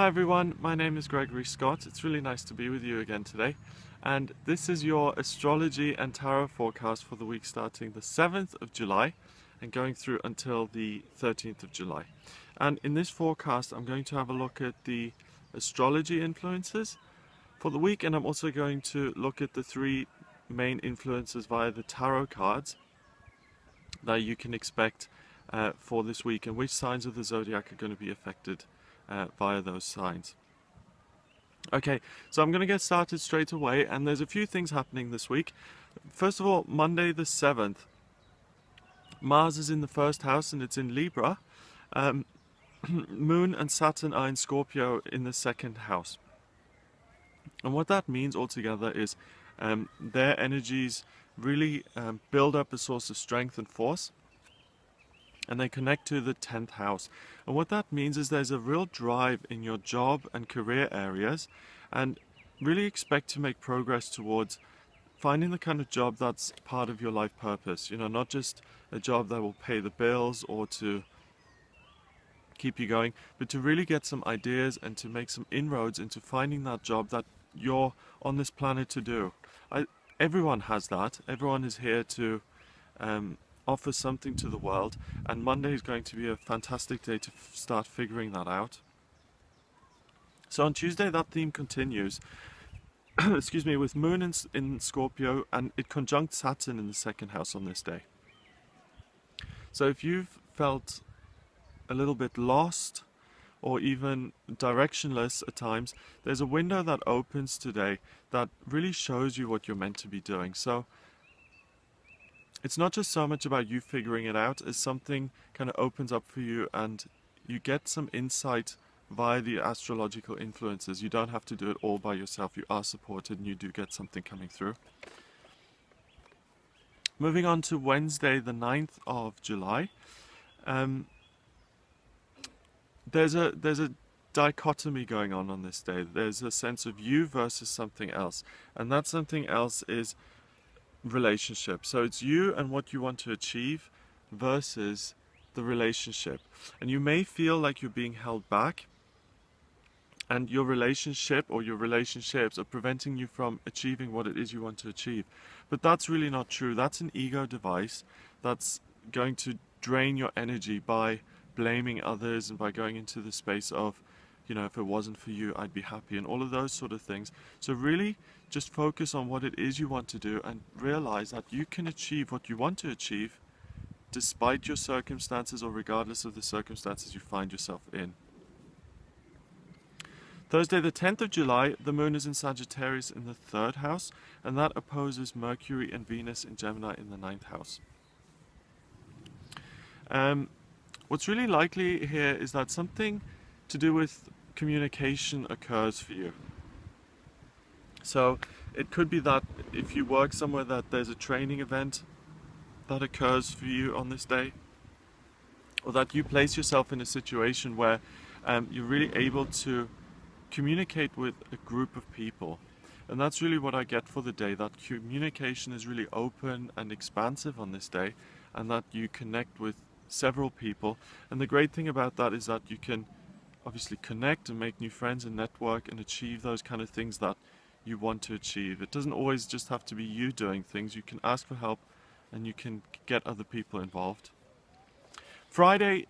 Hi everyone, my name is Gregory Scott. It's really nice to be with you again today. And this is your astrology and tarot forecast for the week starting the 7th of July and going through until the 13th of July. And in this forecast, I'm going to have a look at the astrology influences for the week, and I'm also going to look at the three main influences via the tarot cards that you can expect for this week, and which signs of the zodiac are going to be affected via those signs. Okay, so I'm going to get started straight away, and there's a few things happening this week. First of all, Monday the 7th, Mars is in the first house and it's in Libra. Moon and Saturn are in Scorpio in the second house. And what that means altogether is their energies really build up a source of strength and force, and they connect to the 10th house. And what that means is there's a real drive in your job and career areas, and really expect to make progress towards finding the kind of job that's part of your life purpose. You know, not just a job that will pay the bills or to keep you going, but to really get some ideas and to make some inroads into finding that job that you're on this planet to do. Everyone has that. Everyone is here to offer something to the world, and Monday is going to be a fantastic day to start figuring that out. So on Tuesday that theme continues excuse me, with Moon in Scorpio, and it conjuncts Saturn in the second house on this day. So if you've felt a little bit lost or even directionless at times, there's a window that opens today that really shows you what you're meant to be doing. So it's not just so much about you figuring it out as something kind of opens up for you and you get some insight via the astrological influences. You don't have to do it all by yourself. You are supported and you do get something coming through. Moving on to Wednesday the 9th of July. There's a dichotomy going on this day. There's a sense of you versus something else, and that something else is relationship. So it's you and what you want to achieve versus the relationship, and you may feel like you're being held back and your relationship or your relationships are preventing you from achieving what it is you want to achieve. But that's really not true. That's an ego device that's going to drain your energy by blaming others and by going into the space of, you know, if it wasn't for you, I'd be happy, and all of those sort of things. So really just focus on what it is you want to do and realize that you can achieve what you want to achieve despite your circumstances or regardless of the circumstances you find yourself in. Thursday the 10th of July, the Moon is in Sagittarius in the third house, and that opposes Mercury and Venus in Gemini in the ninth house. What's really likely here is that something to do with communication occurs for you. So it could be that if you work somewhere that there's a training event that occurs for you on this day, or that you place yourself in a situation where you're really able to communicate with a group of people. And that's really what I get for the day, that communication is really open and expansive on this day, and that you connect with several people. And the great thing about that is that you can obviously connect and make new friends and network and achieve those kind of things that you want to achieve. It doesn't always just have to be you doing things. You can ask for help and you can get other people involved. Friday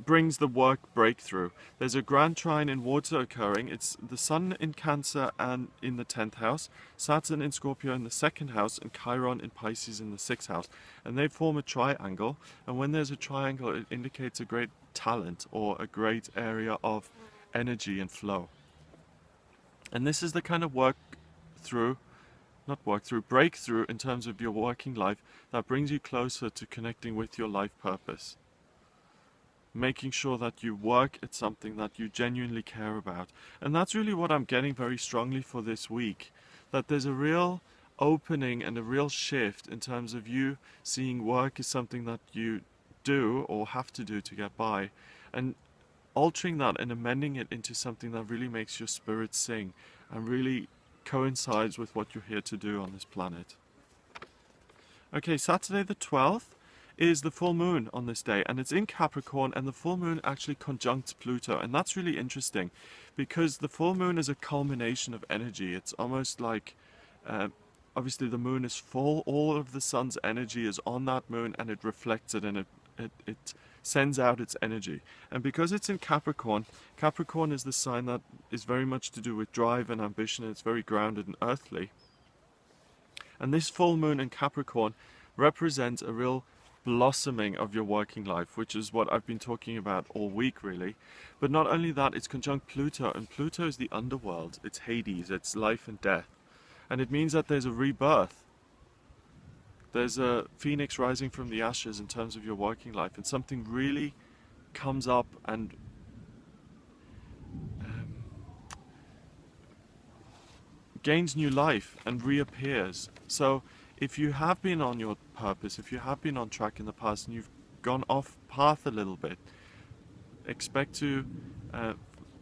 brings the work breakthrough. There's a grand trine in water occurring. It's the Sun in Cancer and in the 10th house, Saturn in Scorpio in the second house, and Chiron in Pisces in the 6th house. And they form a triangle, and when there's a triangle it indicates a great talent or a great area of energy and flow. And this is the kind of breakthrough in terms of your working life that brings you closer to connecting with your life purpose. Making sure that you work at something that you genuinely care about. And that's really what I'm getting very strongly for this week. That there's a real opening and a real shift in terms of you seeing work as something that you do or have to do to get by. And altering that and amending it into something that really makes your spirit sing and really coincides with what you're here to do on this planet. Okay, Saturday the 12th is the full moon on this day, and it's in Capricorn, and the full moon actually conjuncts Pluto, and that's really interesting because the full moon is a culmination of energy. It's almost like obviously the moon is full, all of the sun's energy is on that moon, and it reflects it, and it sends out its energy. And because it's in Capricorn, Capricorn is the sign that is very much to do with drive and ambition, and it's very grounded and earthly. And this full moon in Capricorn represents a real blossoming of your working life, which is what I've been talking about all week really. But not only that, it's conjunct Pluto, and Pluto is the underworld, it's Hades, it's life and death. And it means that there's a rebirth. There's a phoenix rising from the ashes in terms of your working life, and something really comes up and gains new life and reappears. So if you have been on your purpose, if you have been on track in the past and you've gone off path a little bit, expect to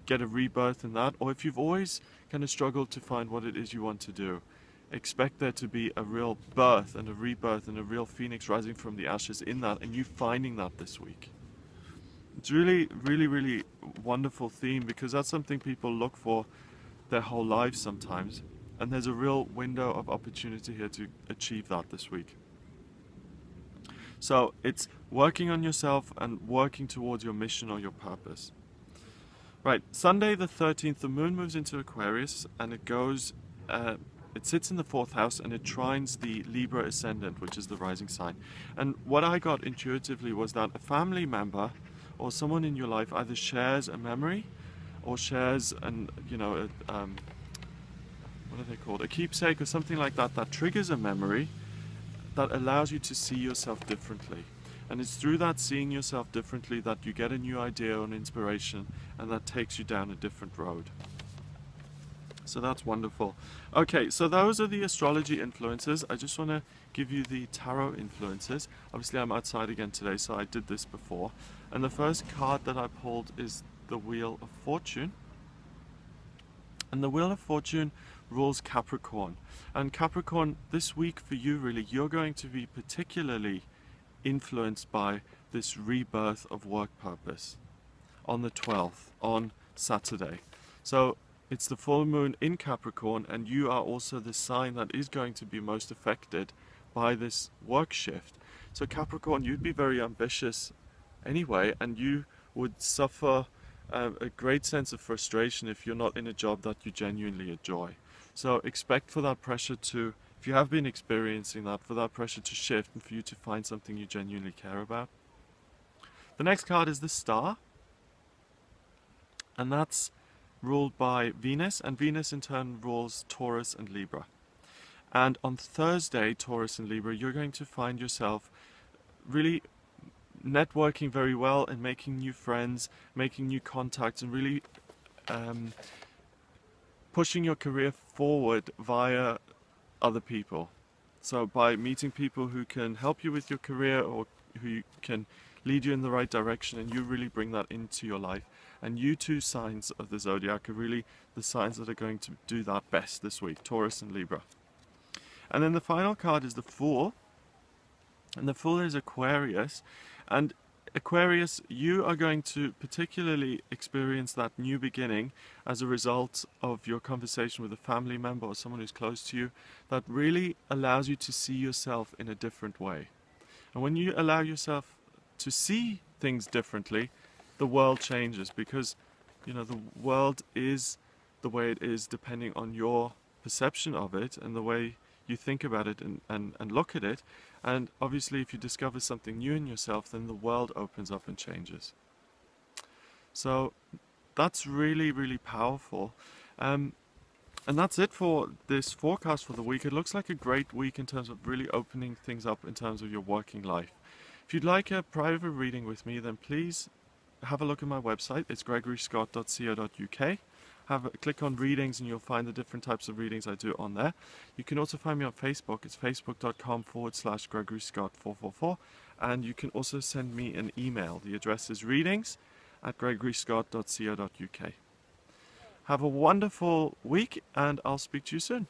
get a rebirth in that. Or if you've always kind of struggled to find what it is you want to do, expect there to be a real birth and a rebirth and a real phoenix rising from the ashes in that, and you finding that this week. It's really, really, really wonderful theme, because that's something people look for their whole lives sometimes, and there's a real window of opportunity here to achieve that this week. So it's working on yourself and working towards your mission or your purpose. Right, Sunday the 13th, the moon moves into Aquarius, and it goes, it sits in the 4th house, and it trines the Libra ascendant, which is the rising sign. And what I got intuitively was that a family member or someone in your life either shares a memory or shares an, what are they called? A keepsake or something like that, that triggers a memory that allows you to see yourself differently. And it's through that seeing yourself differently that you get a new idea or an inspiration, and that takes you down a different road. So that's wonderful. Okay, so those are the astrology influences. I just want to give you the tarot influences. Obviously I'm outside again today, so I did this before. And the first card that I pulled is the Wheel of Fortune. And the Wheel of Fortune rules Capricorn. And Capricorn, this week for you really, you're going to be particularly influenced by this rebirth of work purpose on the 12th, on Saturday. So it's the full moon in Capricorn, and you are also the sign that is going to be most affected by this work shift. So Capricorn, you'd be very ambitious anyway, and you would suffer a great sense of frustration if you're not in a job that you genuinely enjoy. So expect for that pressure to, if you have been experiencing that, for that pressure to shift and for you to find something you genuinely care about. The next card is the Star, and that's ruled by Venus, and Venus in turn rules Taurus and Libra. And on Thursday, Taurus and Libra, you're going to find yourself really networking very well and making new friends, making new contacts, and really pushing your career forward via other people. So by meeting people who can help you with your career or who can lead you in the right direction, and you really bring that into your life. And you two signs of the zodiac are really the signs that are going to do that best this week, Taurus and Libra. And then the final card is the Fool. And the Fool is Aquarius. And Aquarius, you are going to particularly experience that new beginning as a result of your conversation with a family member or someone who's close to you, that really allows you to see yourself in a different way. And when you allow yourself to see things differently, the world changes, because the world is the way it is depending on your perception of it and the way you think about it and look at it. And obviously if you discover something new in yourself, then the world opens up and changes. So that's really, really powerful. And that's it for this forecast for the week. It looks like a great week in terms of really opening things up in terms of your working life. If you'd like a private reading with me, then please have a look at my website. It's gregoryscott.co.uk. Click on readings and you'll find the different types of readings I do on there. You can also find me on Facebook. It's facebook.com/GregoryScott444. And you can also send me an email. The address is readings@gregoryscott.co.uk. Have a wonderful week, and I'll speak to you soon.